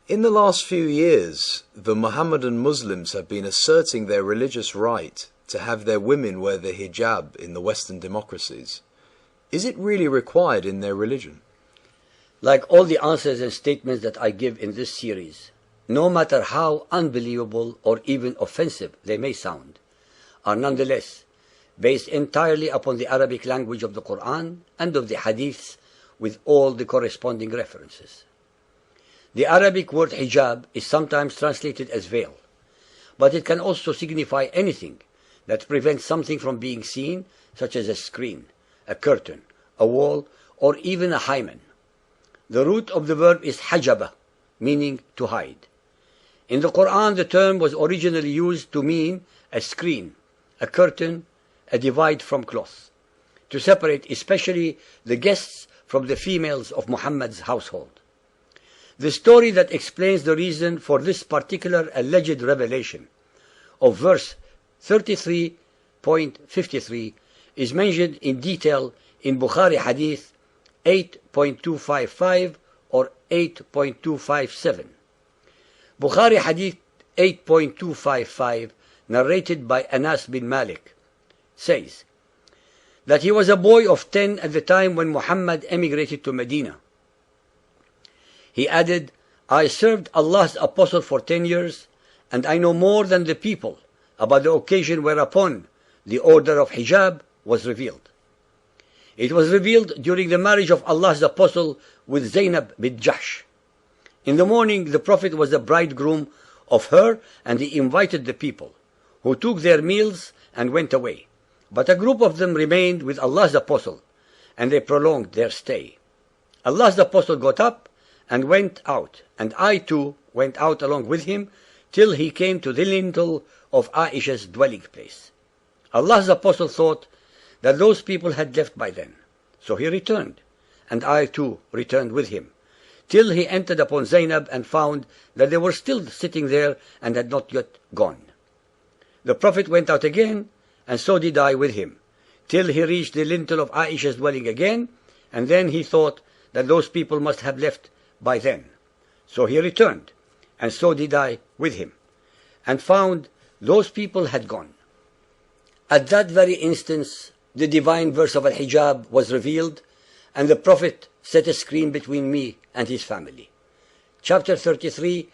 In the last few years, the Mohammedan Muslims have been asserting their religious right to have their women wear the hijab in the Western democracies. Is it really required in their religion? Like all the answers and statements that I give in this series, no matter how unbelievable or even offensive they may sound, are nonetheless based entirely upon the Arabic language of the Quran and of the Hadiths with all the corresponding references. The Arabic word hijab is sometimes translated as veil, but it can also signify anything that prevents something from being seen, such as a screen, a curtain, a wall, or even a hymen. The root of the verb is hajaba, meaning to hide. In the Quran, the term was originally used to mean a screen, a curtain, a divide from cloth, to separate especially the guests from the females of Muhammad's household. The story that explains the reason for this particular alleged revelation of verse 33.53 is mentioned in detail in Bukhari Hadith 8.255 or 8.257. Bukhari Hadith 8.255, narrated by Anas bin Malik, says that he was a boy of 10 at the time when Muhammad emigrated to Medina. He added, I served Allah's apostle for 10 years, and I know more than the people about the occasion whereupon the order of hijab was revealed. It was revealed during the marriage of Allah's apostle with Zainab bint Jahsh. In the morning, the Prophet was the bridegroom of her, and he invited the people, who took their meals and went away. But a group of them remained with Allah's apostle, and they prolonged their stay. Allah's apostle got up and went out, and I too went out along with him, till he came to the lintel of Aisha's dwelling place. Allah's apostle thought that those people had left by then, so he returned, and I too returned with him, till he entered upon Zainab and found that they were still sitting there and had not yet gone. The Prophet went out again, and so did I with him, till he reached the lintel of Aisha's dwelling again, and then he thought that those people must have left by then. So he returned, and so did I with him, and found those people had gone. At that very instance, the divine verse of al-hijab was revealed, and the Prophet set a screen between me and his family. Chapter 33,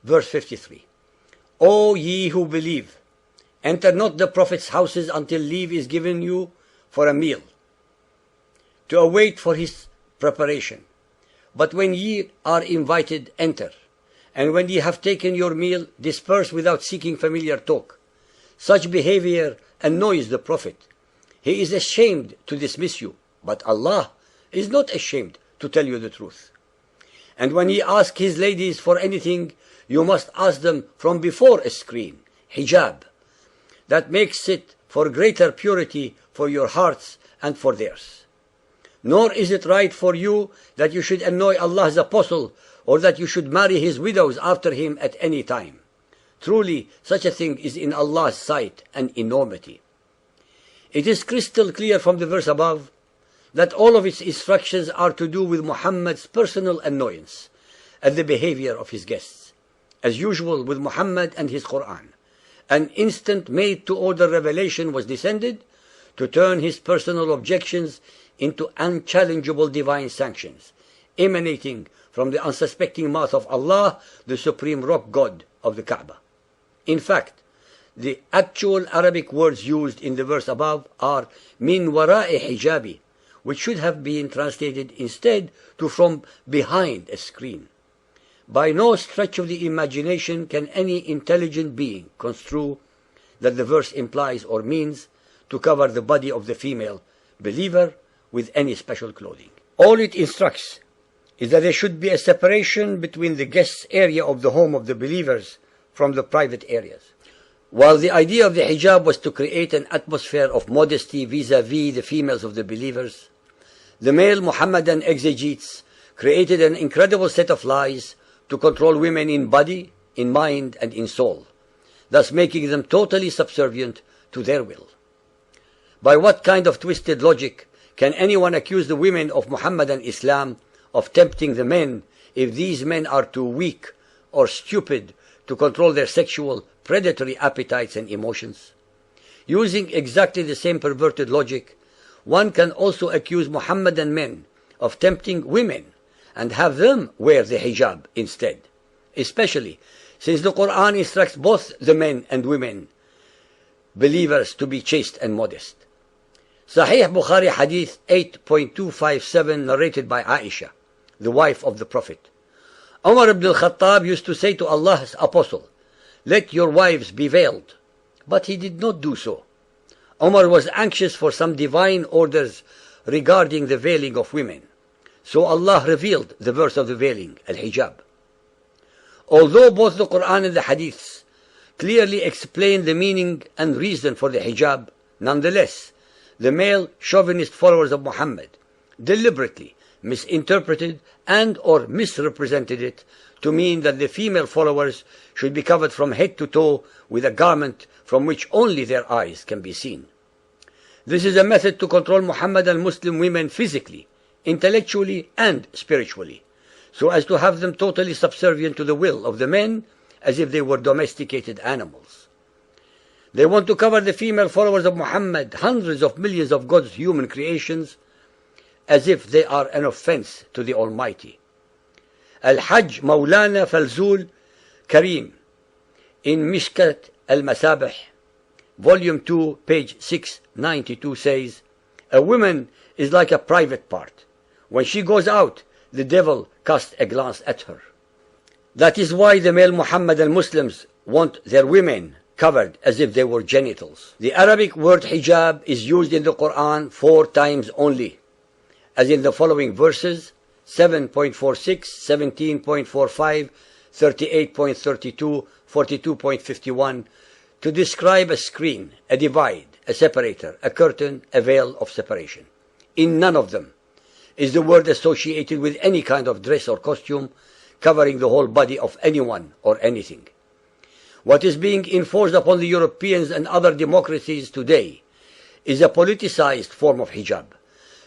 verse 53. O ye who believe, enter not the Prophet's houses until leave is given you for a meal, to await for his preparation. But when ye are invited, enter, and when ye have taken your meal, disperse without seeking familiar talk. Such behavior annoys the Prophet. He is ashamed to dismiss you, but Allah is not ashamed to tell you the truth. And when ye ask his ladies for anything, you must ask them from before a screen, hijab. That makes it for greater purity for your hearts and for theirs. Nor is it right for you that you should annoy Allah's apostle, or that you should marry his widows after him at any time. Truly, such a thing is in Allah's sight an enormity. It is crystal clear from the verse above that all of its instructions are to do with Muhammad's personal annoyance at the behavior of his guests. As usual with Muhammad and his Quran, an instant made-to-order revelation was descended to turn his personal objections into unchallengeable divine sanctions, emanating from the unsuspecting mouth of Allah, the supreme rock god of the Kaaba. In fact, the actual Arabic words used in the verse above are min wara'i hijabi, which should have been translated instead to from behind a screen. By no stretch of the imagination can any intelligent being construe that the verse implies or means to cover the body of the female believer with any special clothing. All it instructs is that there should be a separation between the guest's area of the home of the believers from the private areas. While the idea of the hijab was to create an atmosphere of modesty vis-à-vis the females of the believers, the male Muhammadan exegetes created an incredible set of lies to control women in body, in mind, and in soul, thus making them totally subservient to their will. By what kind of twisted logic can anyone accuse the women of Muhammadan Islam of tempting the men if these men are too weak or stupid to control their sexual, predatory appetites and emotions? Using exactly the same perverted logic, one can also accuse Mohammedan men of tempting women and have them wear the hijab instead, especially since the Quran instructs both the men and women believers to be chaste and modest. Sahih Bukhari Hadith 8.257, narrated by Aisha, the wife of the Prophet. Umar ibn al-Khattab used to say to Allah's apostle, "Let your wives be veiled," but he did not do so. Umar was anxious for some divine orders regarding the veiling of women, so Allah revealed the verse of the veiling, al-hijab. Although both the Quran and the Hadiths clearly explain the meaning and reason for the hijab, nonetheless, the male chauvinist followers of Muhammad deliberately misinterpreted and or misrepresented it to mean that the female followers should be covered from head to toe with a garment from which only their eyes can be seen. This is a method to control Muhammadan Muslim women physically, intellectually and spiritually, so as to have them totally subservient to the will of the men as if they were domesticated animals. They want to cover the female followers of Muhammad, hundreds of millions of God's human creations, as if they are an offense to the Almighty. Al-Hajj Maulana Falzul Karim in Mishkat al-Masabih, Volume 2, page 692 says, "A woman is like a private part. When she goes out, the devil casts a glance at her." That is why the male Muhammadan Muslims want their women covered as if they were genitals. The Arabic word hijab is used in the Quran 4 times only, as in the following verses: 7.46, 17.45, 38.32, 42.51, to describe a screen, a divide, a separator, a curtain, a veil of separation. In none of them is the word associated with any kind of dress or costume covering the whole body of anyone or anything. What is being enforced upon the Europeans and other democracies today is a politicized form of hijab,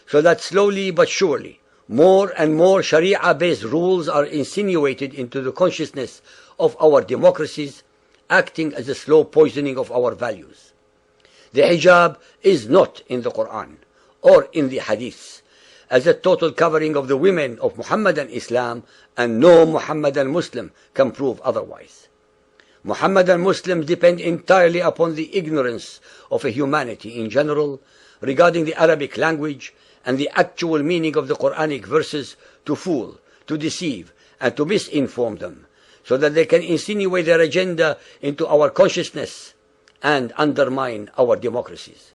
so that slowly but surely more and more Sharia-based rules are insinuated into the consciousness of our democracies, acting as a slow poisoning of our values. The hijab is not in the Quran or in the Hadiths as a total covering of the women of Muhammadan Islam, and no Muhammadan Muslim can prove otherwise. Muhammadan Muslims depend entirely upon the ignorance of a humanity in general regarding the Arabic language and the actual meaning of the Quranic verses to fool, to deceive, and to misinform them, so that they can insinuate their agenda into our consciousness and undermine our democracies.